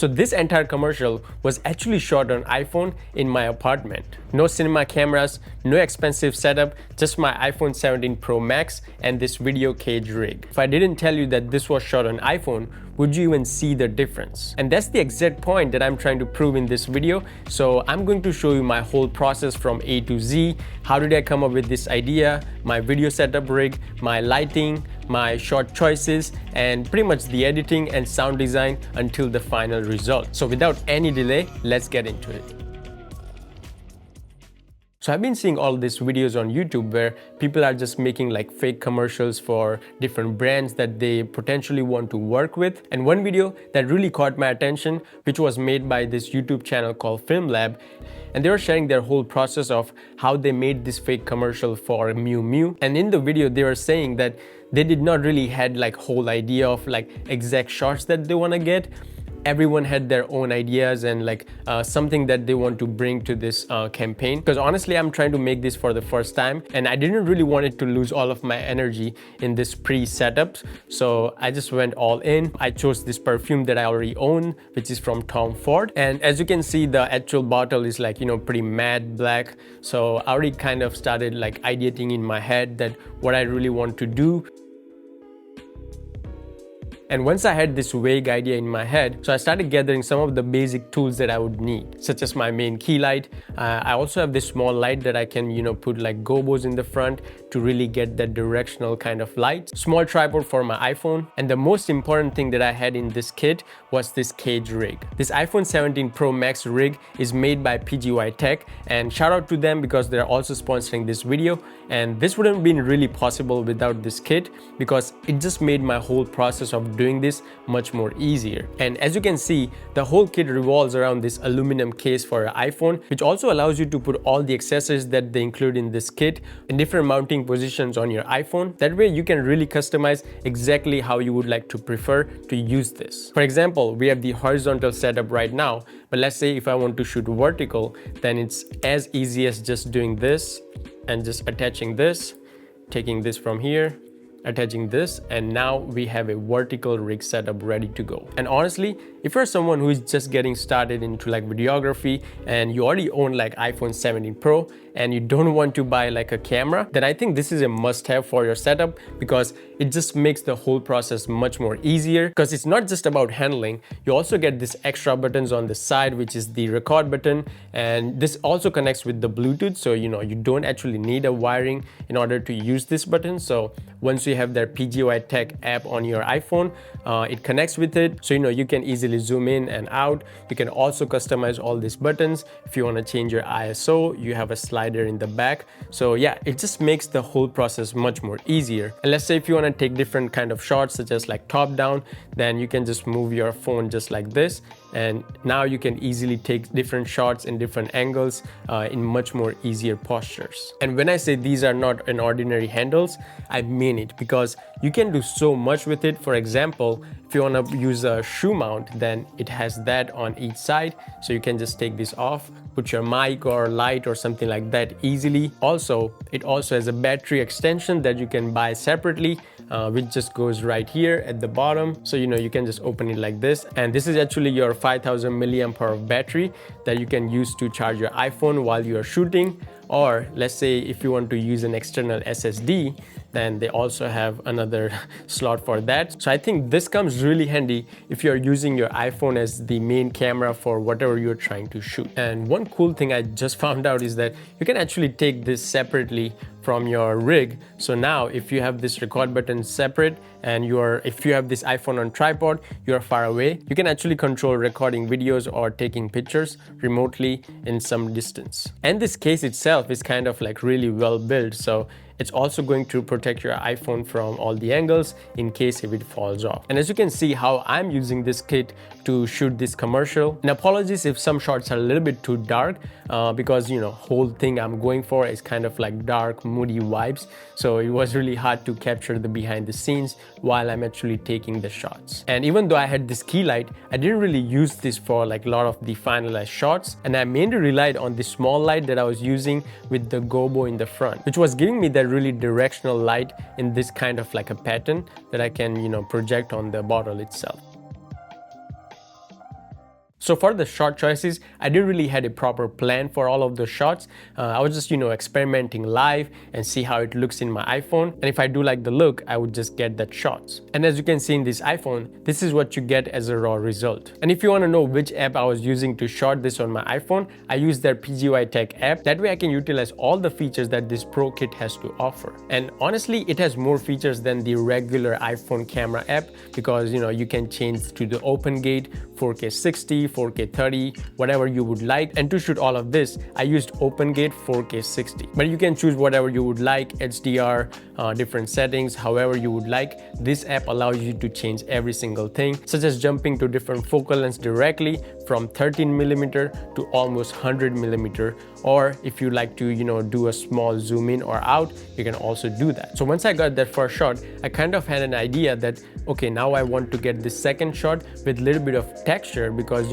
So this entire commercial was actually shot on iPhone in my apartment. No cinema cameras, no expensive setup, just my iPhone 17 Pro Max and this video cage rig. If I didn't tell you that this was shot on iPhone, would you even see the difference? And that's the exact point that I'm trying to prove in this video. So I'm going to show you my whole process from A to Z. How did I come up with this idea, my video setup rig, my lighting, my shot choices, and pretty much the editing and sound design until the final result. So without any delay, let's get into it. So I've been seeing all these videos on YouTube where people are just making like fake commercials for different brands that they potentially want to work with. And one video that really caught my attention, which was made by this YouTube channel called Film Lab, and they were sharing their whole process of how they made this fake commercial for Miu Miu. And in the video, they were saying that they did not really had like whole idea of like exact shots that they want to get. Everyone had their own ideas and like something that they want to bring to this campaign. Because honestly, I'm trying to make this for the first time and I didn't really want it to lose all of my energy in this pre-setup. So I just went all in. I chose this perfume that I already own, which is from Tom Ford. And as you can see, the actual bottle is like, pretty matte black. So I already kind of started like ideating in my head that what I really want to do. And once I had this vague idea in my head, so I started gathering some of the basic tools that I would need, such as my main key light. I also have this small light that I can, put like gobos in the front to really get that directional kind of light. Small tripod for my iPhone. And the most important thing that I had in this kit was this cage rig. This iPhone 17 Pro Max rig is made by PGY Tech, and shout out to them because they're also sponsoring this video. And this wouldn't have been really possible without this kit because it just made my whole process of doing this much more easier. And as you can see, the whole kit revolves around this aluminum case for your iPhone, which also allows you to put all the accessories that they include in this kit in different mounting positions on your iPhone. That way you can really customize exactly how you would like to prefer to use this. For example, we have the horizontal setup right now, but let's say if I want to shoot vertical, then it's as easy as just doing this and just attaching this, taking this from here, attaching this, and now we have a vertical rig setup ready to go. And honestly, if you're someone who is just getting started into like videography and you already own like iPhone 17 Pro and you don't want to buy like a camera, then I think this is a must-have for your setup because it just makes the whole process much more easier, because it's not just about handling. You also get this extra buttons on the side, which is the record button, and this also connects with the Bluetooth, so you don't actually need a wiring in order to use this button. So once you have their PGY Tech app on your iPhone, it connects with it, so you can easily zoom in and out. You can also customize all these buttons. If you want to change your ISO, you have a slider in the back. So yeah, it just makes the whole process much more easier. And let's say if you want to take different kind of shots, such as like top down, then you can just move your phone just like this, and now you can easily take different shots in different angles in much more easier postures. And when I say these are not an ordinary handles, I mean it, because you can do so much with it. For example, if you want to use a shoe mount, then it has that on each side, so you can just take this off, put your mic or light or something like that easily. Also, it also has a battery extension that you can buy separately, which just goes right here at the bottom. So you can just open it like this, and this is actually your 5000 milliamp hour battery that you can use to charge your iPhone while you are shooting. Or let's say if you want to use an external SSD, then they also have another slot for that. So I think this comes really handy if you're using your iPhone as the main camera for whatever you're trying to shoot. And one cool thing I just found out is that you can actually take this separately from your rig. So now if you have this record button separate and if you have this iPhone on tripod, you're far away, you can actually control recording videos or taking pictures remotely in some distance. And this case itself is kind of like really well built, so it's also going to protect your iPhone from all the angles in case if it falls off. And as you can see how I'm using this kit to shoot this commercial. And apologies if some shots are a little bit too dark because whole thing I'm going for is kind of like dark, moody vibes. So it was really hard to capture the behind the scenes while I'm actually taking the shots. And even though I had this key light, I didn't really use this for like a lot of the finalized shots. And I mainly relied on the small light that I was using with the gobo in the front, which was giving me that really directional light in this kind of like a pattern that I can project on the bottle itself. So for the shot choices, I didn't really had a proper plan for all of the shots. I was just, experimenting live and see how it looks in my iPhone. And if I do like the look, I would just get that shots. And as you can see in this iPhone, this is what you get as a raw result. And if you want to know which app I was using to shot this on my iPhone, I use their PGY Tech app. That way I can utilize all the features that this Pro Kit has to offer. And honestly, it has more features than the regular iPhone camera app because, you can change to the open gate, 4K 60, 4K 30, whatever you would like. And to shoot all of this, I used OpenGate 4K 60. But you can choose whatever you would like, HDR, different settings, however you would like. This app allows you to change every single thing, such as jumping to different focal lengths directly from 13mm to almost 100mm. Or if you like to, do a small zoom in or out, you can also do that. So once I got that first shot, I kind of had an idea that, okay, now I want to get this second shot with a little bit of texture because,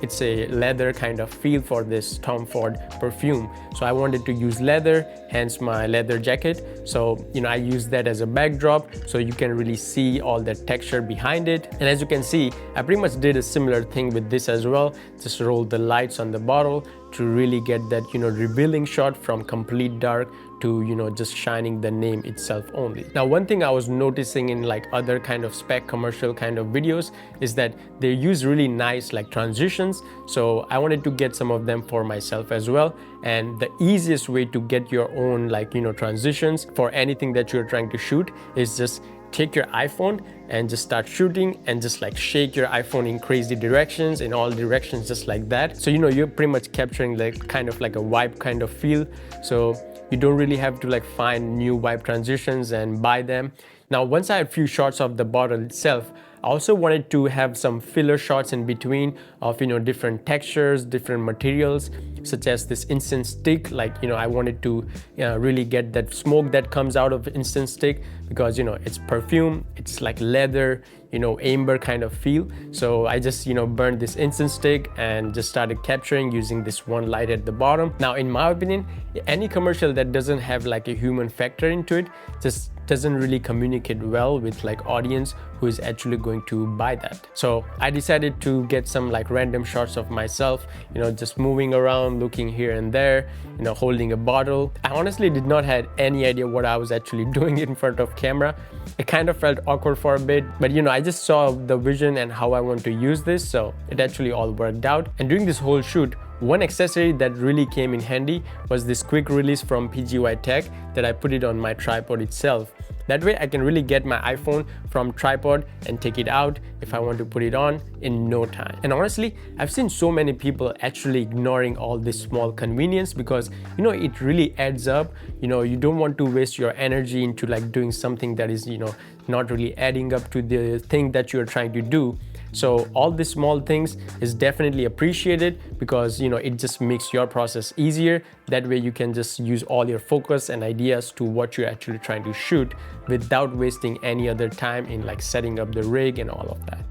it's a leather kind of feel for this Tom Ford perfume. So I wanted to use leather, hence my leather jacket. So, I used that as a backdrop so you can really see all the texture behind it. And as you can see, I pretty much did a similar thing with this as well. Just rolled the lights on the bottle to really get that, revealing shot from complete dark to, just shining the name itself only. Now, one thing I was noticing in like other kind of spec commercial kind of videos is that they use really nice like transitions. So I wanted to get some of them for myself as well. And the easiest way to get your own like, transitions for anything that you're trying to shoot is just take your iPhone and just start shooting and just like shake your iPhone in crazy directions, in all directions, just like that. So, you're pretty much capturing like kind of like a vibe kind of feel. So you don't really have to like find new vibe transitions and buy them. Now, once I had a few shots of the bottle itself, I also wanted to have some filler shots in between of, different textures, different materials, such as this incense stick. Like, I wanted to really get that smoke that comes out of incense stick because, it's perfume, it's like leather, amber kind of feel. So I just, burned this incense stick and just started capturing using this one light at the bottom. Now, in my opinion, any commercial that doesn't have like a human factor into it just doesn't really communicate well with like audience who is actually going to buy that. So I decided to get some like random shots of myself, just moving around, looking here and there, holding a bottle. I honestly did not have any idea what I was actually doing in front of camera. It kind of felt awkward for a bit, but I just saw the vision and how I want to use this, so it actually all worked out. And during this whole shoot, one accessory that really came in handy was this quick release from PGY Tech that I put it on my tripod itself. That way I can really get my iPhone from tripod and take it out if I want to put it on in no time. And honestly, I've seen so many people actually ignoring all this small convenience because, it really adds up. You don't want to waste your energy into like doing something that is, not really adding up to the thing that you're trying to do. So all these small things is definitely appreciated because it just makes your process easier. That way you can just use all your focus and ideas to what you're actually trying to shoot without wasting any other time in like setting up the rig and all of that.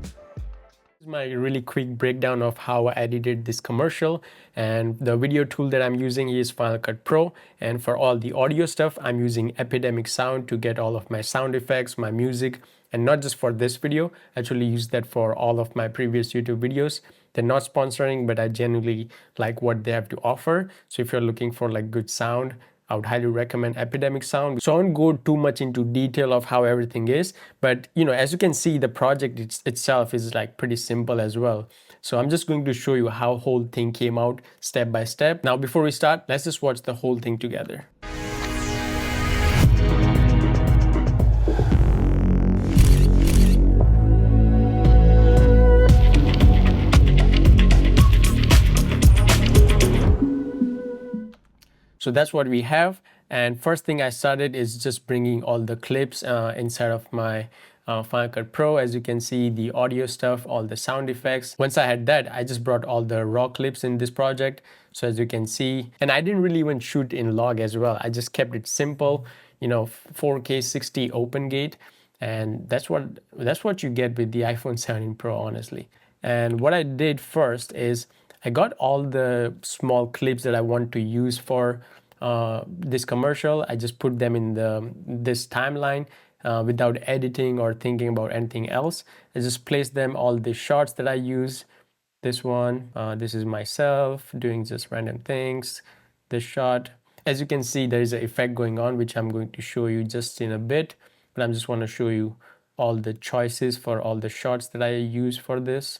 This is my really quick breakdown of how I edited this commercial, and the video tool that I'm using is Final Cut Pro, and for all the audio stuff I'm using Epidemic Sound to get all of my sound effects, my music. And not just for this video, I actually use that for all of my previous YouTube videos. They're not sponsoring, but I genuinely like what they have to offer. So if you're looking for like good sound, I would highly recommend Epidemic Sound. So I won't go too much into detail of how everything is, but as you can see, the project itself is like pretty simple as well. So I'm just going to show you how whole thing came out step by step. Now, before we start, let's just watch the whole thing together. So that's what we have. And first thing I started is just bringing all the clips inside of my Final Cut Pro. As you can see, the audio stuff, all the sound effects. Once I had that, I just brought all the raw clips in this project. So as you can see, and I didn't really even shoot in log as well. I just kept it simple, 4K 60 open gate. And that's what you get with the iPhone 17 Pro, honestly. And what I did first is I got all the small clips that I want to use for this commercial. I just put them in this timeline without editing or thinking about anything else. I just place them, all the shots that I use. This one, this is myself doing just random things. This shot, as you can see, there is an effect going on, which I'm going to show you just in a bit, but I just want to show you all the choices for all the shots that I use for this.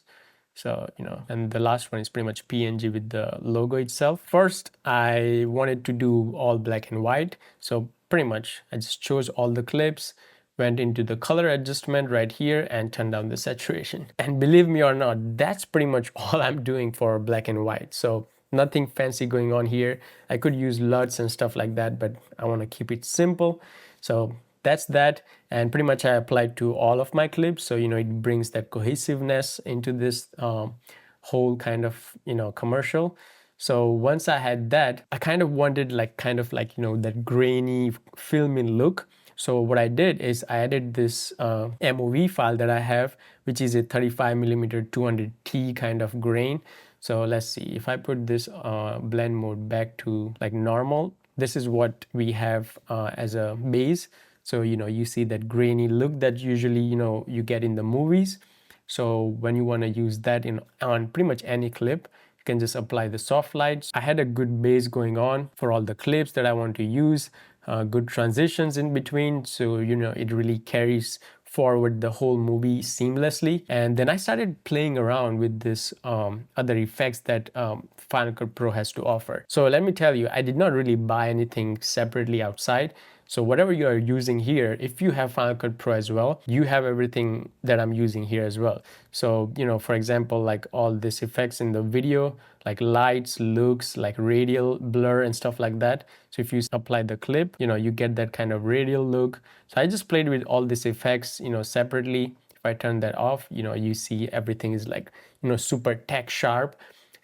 So, and the last one is pretty much PNG with the logo itself. First, I wanted to do all black and white. So pretty much I just chose all the clips, went into the color adjustment right here and turned down the saturation. And believe me or not, that's pretty much all I'm doing for black and white. So nothing fancy going on here. I could use LUTs and stuff like that, but I want to keep it simple. So that's that, and pretty much I applied to all of my clips, so it brings that cohesiveness into this whole kind of commercial. So once I had that, I kind of wanted that grainy filmy look. So what I did is I added this MOV file that I have, which is a 35mm 200T kind of grain. So let's see, if I put this blend mode back to like normal, this is what we have as a base. So, you see that grainy look that usually, you get in the movies. So when you want to use that on pretty much any clip, you can just apply the soft lights. I had a good base going on for all the clips that I want to use, good transitions in between. So, it really carries forward the whole movie seamlessly. And then I started playing around with this other effects that Final Cut Pro has to offer. So let me tell you, I did not really buy anything separately outside. So whatever you are using here, if you have Final Cut Pro as well, you have everything that I'm using here as well. So, for example, like all these effects in the video, like lights, looks, like radial blur and stuff like that. So if you apply the clip, you get that kind of radial look. So I just played with all these effects, separately. If I turn that off, you see everything is like, super tech sharp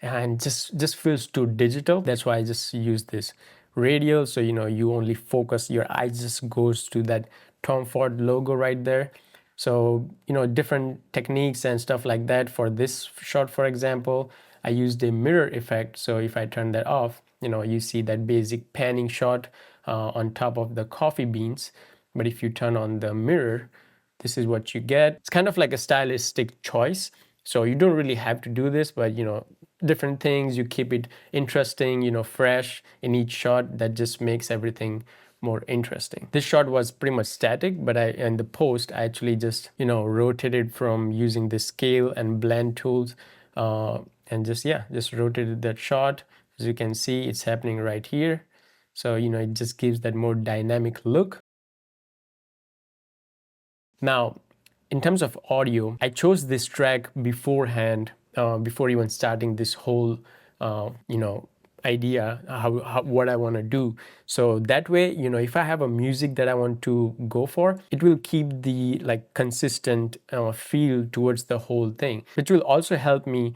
and just feels too digital. That's why I just use this radial, so you only focus, your eye just goes to that Tom Ford logo right there. So different techniques and stuff like that. For this shot, for example, I used a mirror effect. So if I turn that off, you see that basic panning shot on top of the coffee beans. But if you turn on the mirror, this is what you get. It's kind of like a stylistic choice. So you don't really have to do this, but different things, you keep it interesting, fresh in each shot. That just makes everything more interesting. This shot was pretty much static, but in the post, I actually just, rotated from using the scale and blend tools and just rotated that shot. As you can see, it's happening right here. So, it just gives that more dynamic look. Now, in terms of audio, I chose this track beforehand, before even starting this whole, idea, what I want to do. So that way, if I have a music that I want to go for, it will keep the consistent feel towards the whole thing, which will also help me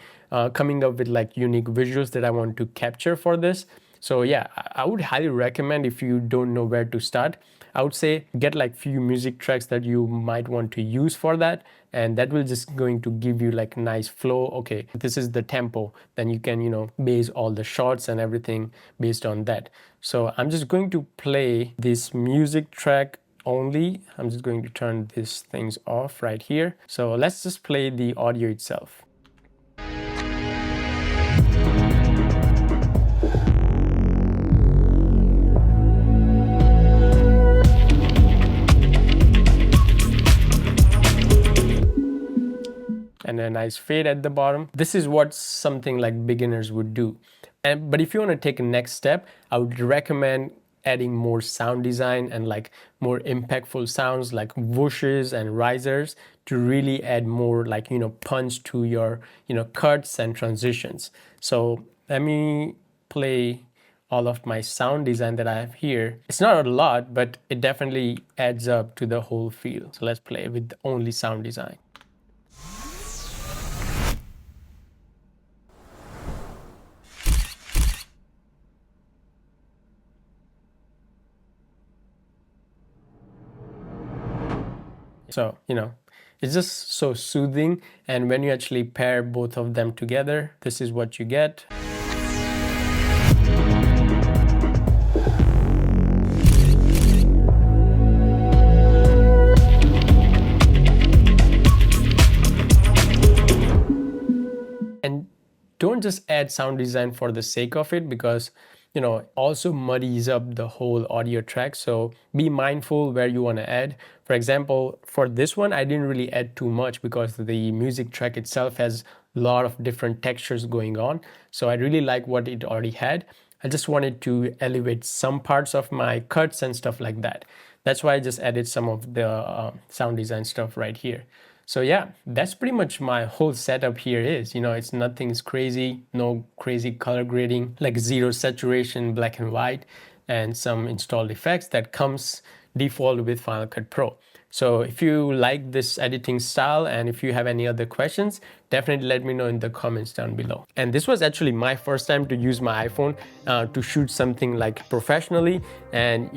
coming up with unique visuals that I want to capture for this. So yeah, I would highly recommend, if you don't know where to start, I would say get few music tracks that you might want to use for that, and that will just going to give you nice flow. Okay, this is the tempo, then you can base all the shots and everything based on that. So I'm just going to play this music track only. I'm just going to turn these things off right here. So let's just play the audio itself. And a nice fade at the bottom. This is what something like beginners would do. But if you want to take a next step, I would recommend adding more sound design and more impactful sounds like whooshes and risers to really add more punch to your cuts and transitions. So let me play all of my sound design that I have here. It's not a lot, but it definitely adds up to the whole feel. So let's play with only sound design. So, it's just so soothing. And when you actually pair both of them together, this is what you get. don't just add sound design for the sake of it, because also muddies up the whole audio track. So be mindful where you want to add. For example, for this one, I didn't really add too much because the music track itself has a lot of different textures going on. So I really like what it already had. I just wanted to elevate some parts of my cuts and stuff like that. That's why I just added some of the sound design stuff right here. So yeah, that's pretty much my whole setup here is, it's nothing's crazy, no crazy color grading, like zero saturation, black and white, and some installed effects that comes default with Final Cut Pro. So if you like this editing style and if you have any other questions, definitely let me know in the comments down below. And this was actually my first time to use my iPhone to shoot something like professionally. And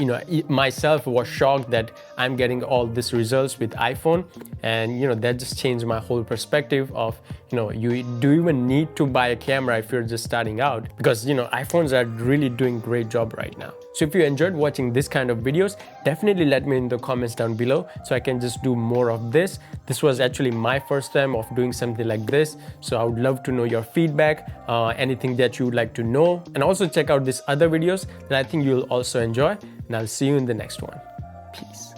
myself was shocked that I'm getting all these results with iPhone. And that just changed my whole perspective of, you do even need to buy a camera if you're just starting out, because iPhones are really doing great job right now. So if you enjoyed watching this kind of videos, definitely let me in the comments down below so I can just do more of this. This was actually my first time of doing something like this. So I would love to know your feedback, anything that you would like to know. And also check out these other videos that I think you'll also enjoy. And I'll see you in the next one. Peace.